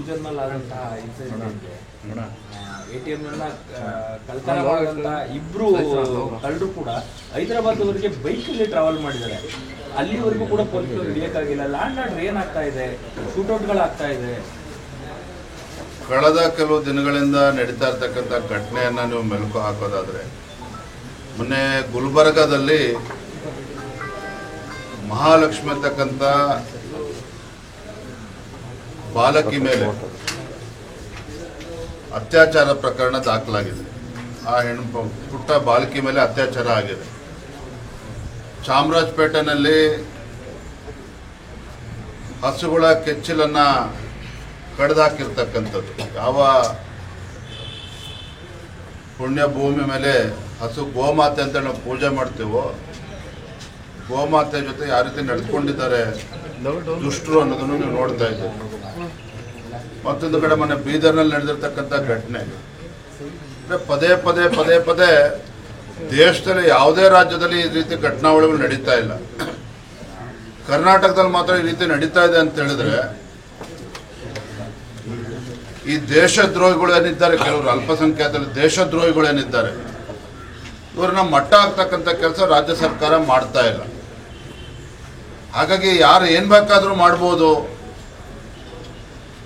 ಫ್ಯೂಚರ್ನಲ್ಲಿ ಆದಂತಹ incident ATM ಕಳ್ತನವಾದಂತಹ ಇಬ್ರು ಕಳ್ಳರು ಕೂಡ ಹೈದರಾಬಾದ್ವರೆಗೆ ಬೈಕಲ್ಲಿ ಟ್ರಾವೆಲ್ ಮಾಡಿದ್ದಾರೆ. ಅಲ್ಲಿವರೆಗೂ ಕೂಡ ಪೊಲೀಸರು ಹಿಡಿಯಕ್ಕಾಗಿಲ್ಲ. ಲ್ಯಾಂಡ್ ಆರ್ಡರ್ ಏನಾಗ್ತಾ ಇದೆ, ಶೂಟೌಟ್ಗಳಾಗ್ತಾ ಇದೆ. ಕಳೆದ ಕೆಲವು ದಿನಗಳಿಂದ ನಡೀತಾ ಇರ್ತಕ್ಕಂಥ ಘಟನೆಯನ್ನು ನೀವು ಮೆಲುಕು ಹಾಕೋದಾದರೆ, ಮೊನ್ನೆ ಗುಲ್ಬರ್ಗಾದಲ್ಲಿ ಮಹಾಲಕ್ಷ್ಮಿ ಅಂತಕ್ಕಂಥ ಬಾಲಕಿ ಮೇಲೆ ಅತ್ಯಾಚಾರ ಪ್ರಕರಣ ದಾಖಲಾಗಿದೆ. ಆ ಹೆಣ್ಣು ಪುಟ್ಟ ಬಾಲಕಿ ಮೇಲೆ ಅತ್ಯಾಚಾರ ಆಗಿದೆ. ಚಾಮರಾಜಪೇಟೆನಲ್ಲಿ ಹಸುಗಳ ಕೆಚ್ಚಲನ್ನು ಕಡ್ದಾಕಿರ್ತಕ್ಕಂಥದ್ದು. ಯಾವ ಪುಣ್ಯ ಭೂಮಿ ಮೇಲೆ ಹಸು ಗೋಮಾತೆ ಅಂತ ನಾವು ಪೂಜೆ ಮಾಡ್ತೀವೋ, ಗೋಮಾತೆ ಜೊತೆ ಯಾವ ರೀತಿ ನಡೆದುಕೊಂಡಿದ್ದಾರೆ ದುಷ್ಟರು ಅನ್ನೋದನ್ನು ನೀವು ನೋಡ್ತಾ ಇದ್ದೀವಿ. ಮತ್ತೊಂದು ಕಡೆ ಮೊನ್ನೆ ಬೀದರ್ನಲ್ಲಿ ನಡೆದಿರ್ತಕ್ಕಂಥ ಘಟನೆ ಪದೇ ಪದೇ ಪದೇ ಪದೇ ದೇಶದಲ್ಲಿ ಯಾವುದೇ ರಾಜ್ಯದಲ್ಲಿ ಈ ರೀತಿ ಘಟನಾವಳಿಗಳು ನಡೀತಾ ಇಲ್ಲ. ಕರ್ನಾಟಕದಲ್ಲಿ ಮಾತ್ರ ಈ ರೀತಿ ನಡೀತಾ ಇದೆ ಅಂತ ಹೇಳಿದ್ರೆ, ಈ ದೇಶದ್ರೋಹಿಗಳು ಏನಿದ್ದಾರೆ, ಕೆಲವರು ಅಲ್ಪಸಂಖ್ಯಾತರಲ್ಲಿ ದೇಶದ್ರೋಹಿಗಳು ಏನಿದ್ದಾರೆ, ಇವ್ರನ್ನ ಮಟ್ಟ ಹಾಕ್ತಕ್ಕಂಥ ಕೆಲಸ ರಾಜ್ಯ ಸರ್ಕಾರ ಮಾಡ್ತಾ ಇಲ್ಲ. ಹಾಗಾಗಿ ಯಾರು ಏನು ಬೇಕಾದರೂ ಮಾಡ್ಬೋದು.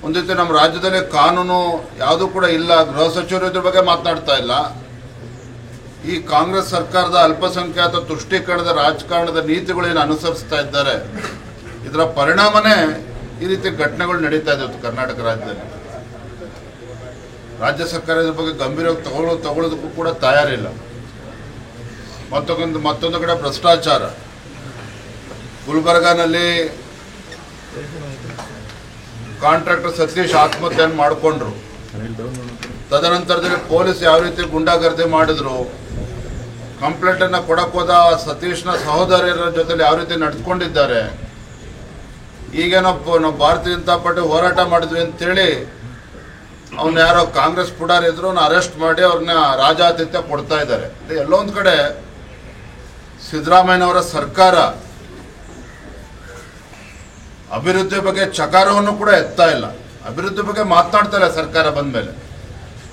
ಒಂದು ರೀತಿ ನಮ್ಮ ರಾಜ್ಯದಲ್ಲಿ ಕಾನೂನು ಯಾವುದೂ ಕೂಡ ಇಲ್ಲ. ಗೃಹ ಸಚಿವರು ಇದ್ರ ಬಗ್ಗೆ ಮಾತನಾಡ್ತಾ ಇಲ್ಲ. ಈ ಕಾಂಗ್ರೆಸ್ ಸರ್ಕಾರದ ಅಲ್ಪಸಂಖ್ಯಾತ ತುಷ್ಟೀಕರಣದ ರಾಜಕಾರಣದ ನೀತಿಗಳೇನು ಅನುಸರಿಸ್ತಾ ಇದ್ದಾರೆ, ಇದರ ಪರಿಣಾಮನೇ ಈ ರೀತಿ ಘಟನೆಗಳು ನಡೀತಾ ಇದೆ ಕರ್ನಾಟಕ ರಾಜ್ಯದಲ್ಲಿ. ರಾಜ್ಯ ಸರ್ಕಾರ ಇದ್ರ ಬಗ್ಗೆ ಗಂಭೀರವಾಗಿ ತಗೊಳ್ಳೋದಕ್ಕೂ ಕೂಡ ತಯಾರಿಲ್ಲ. ಮತ್ತೊಂದು ಕಡೆ ಭ್ರಷ್ಟಾಚಾರ. ಗುಲ್ಬರ್ಗಾನಲ್ಲಿ ಕಾಂಟ್ರಾಕ್ಟರ್ ಸತೀಶ್ ಆತ್ಮಹತ್ಯೆಯನ್ನು ಮಾಡಿಕೊಂಡ್ರು. ತದನಂತರದಲ್ಲಿ ಪೊಲೀಸ್ ಯಾವ ರೀತಿ ಗುಂಡಾಗರ್ದಿ ಮಾಡಿದ್ರು, ಕಂಪ್ಲೇಂಟನ್ನು ಕೊಡಕ್ಕೆ ಹೋದ ಸತೀಶ್ನ ಸಹೋದರಿಯರ ಜೊತೆಲಿ ಯಾವ ರೀತಿ ನಡೆದುಕೊಂಡಿದ್ದಾರೆ. ಈಗೇನೋ ಭಾರತೀಯ ಜನತಾ ಪಾರ್ಟಿ ಹೋರಾಟ ಮಾಡಿದ್ವಿ ಅಂತೇಳಿ ಅವನ್ನ ಯಾರೋ ಕಾಂಗ್ರೆಸ್ ಪುಡಾರಿ ಇದ್ರು ಅರೆಸ್ಟ್ ಮಾಡಿ ಅವ್ರನ್ನ ರಾಜಾತಿಥ್ಯ ಕೊಡ್ತಾ ಇದ್ದಾರೆ. ಎಲ್ಲೋ ಒಂದು ಕಡೆ ಸಿದ್ದರಾಮಯ್ಯನವರ ಸರ್ಕಾರ ಅಭಿವೃದ್ಧಿ ಬಗ್ಗೆ ಚಕಾರವನ್ನು ಕೂಡ ಎತ್ತಾ ಇಲ್ಲ. ಅಭಿವೃದ್ಧಿ ಬಗ್ಗೆ ಮಾತನಾಡ್ತಾ ಇಲ್ಲ ಸರ್ಕಾರ ಬಂದ ಮೇಲೆ.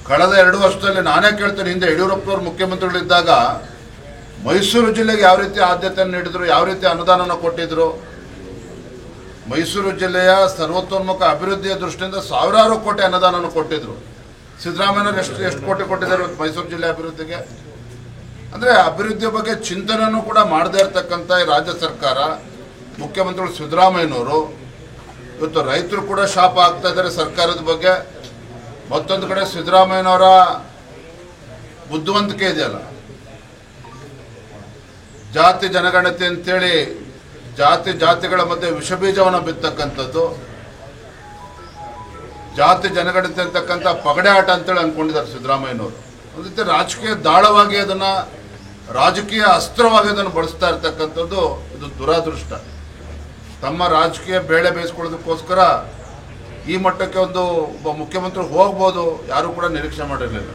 ಕಳೆದ 2 ವರ್ಷದಲ್ಲಿ ನಾನೇ ಕೇಳ್ತೇನೆ, ಹಿಂದೆ ಯಡಿಯೂರಪ್ಪನವರು ಮುಖ್ಯಮಂತ್ರಿಗಳಿದ್ದಾಗ ಮೈಸೂರು ಜಿಲ್ಲೆಗೆ ಯಾವ ರೀತಿ ಆದ್ಯತೆಯನ್ನು ನೀಡಿದ್ರು, ಯಾವ ರೀತಿ ಅನುದಾನವನ್ನು ಕೊಟ್ಟಿದ್ರು. ಮೈಸೂರು ಜಿಲ್ಲೆಯ ಸರ್ವತೋನ್ಮುಖ ಅಭಿವೃದ್ಧಿಯ ದೃಷ್ಟಿಯಿಂದ ಸಾವಿರಾರು ಕೋಟಿ ಅನುದಾನವನ್ನು ಕೊಟ್ಟಿದ್ರು. ಸಿದ್ದರಾಮಯ್ಯನವರು ಎಷ್ಟು ಕೋಟಿ ಕೊಟ್ಟಿದ್ದಾರೆ ಮೈಸೂರು ಜಿಲ್ಲೆ ಅಭಿವೃದ್ಧಿಗೆ? ಅಂದರೆ ಅಭಿವೃದ್ಧಿಯ ಬಗ್ಗೆ ಚಿಂತನೆಯನ್ನು ಕೂಡ ಮಾಡದೇ ಇರತಕ್ಕಂಥ ಈ ರಾಜ್ಯ ಸರ್ಕಾರ, ಮುಖ್ಯಮಂತ್ರಿಗಳು ಸಿದ್ದರಾಮಯ್ಯನವರು ಇವತ್ತು ರೈತರು ಕೂಡ ಶಾಪ ಆಗ್ತಾ ಇದ್ದಾರೆ ಸರ್ಕಾರದ ಬಗ್ಗೆ. ಮತ್ತೊಂದು ಕಡೆ ಸಿದ್ದರಾಮಯ್ಯನವರ ಬುದ್ಧಿವಂತಿಕೆ ಇದೆಯಲ್ಲ, ಜಾತಿ ಜನಗಣತಿ ಅಂತೇಳಿ ಜಾತಿಗಳ ಮಧ್ಯೆ ವಿಷಬೀಜವನ್ನು ಬಿತ್ತಕ್ಕಂಥದ್ದು, ಜಾತಿ ಜನಗಣತಿ ಅಂತಕ್ಕಂಥ ಪಗಡೆ ಆಟ ಅಂತೇಳಿ ಅಂದ್ಕೊಂಡಿದ್ದಾರೆ ಸಿದ್ದರಾಮಯ್ಯನವರು. ಒಂದು ರೀತಿ ರಾಜಕೀಯ ದಾಳವಾಗಿ ಅದನ್ನು, ರಾಜಕೀಯ ಅಸ್ತ್ರವಾಗಿ ಅದನ್ನು ಬಳಸ್ತಾ ಇರ್ತಕ್ಕಂಥದ್ದು ಇದು ದುರಾದೃಷ್ಟ. ತಮ್ಮ ರಾಜಕೀಯ ಬೇಳೆ ಬೇಯಿಸ್ಕೊಳ್ಳೋದಕ್ಕೋಸ್ಕರ ಈ ಮಟ್ಟಕ್ಕೆ ಒಬ್ಬ ಮುಖ್ಯಮಂತ್ರಿ ಹೋಗ್ಬೋದು, ಯಾರೂ ಕೂಡ ನಿರೀಕ್ಷೆ ಮಾಡಿರಲಿಲ್ಲ.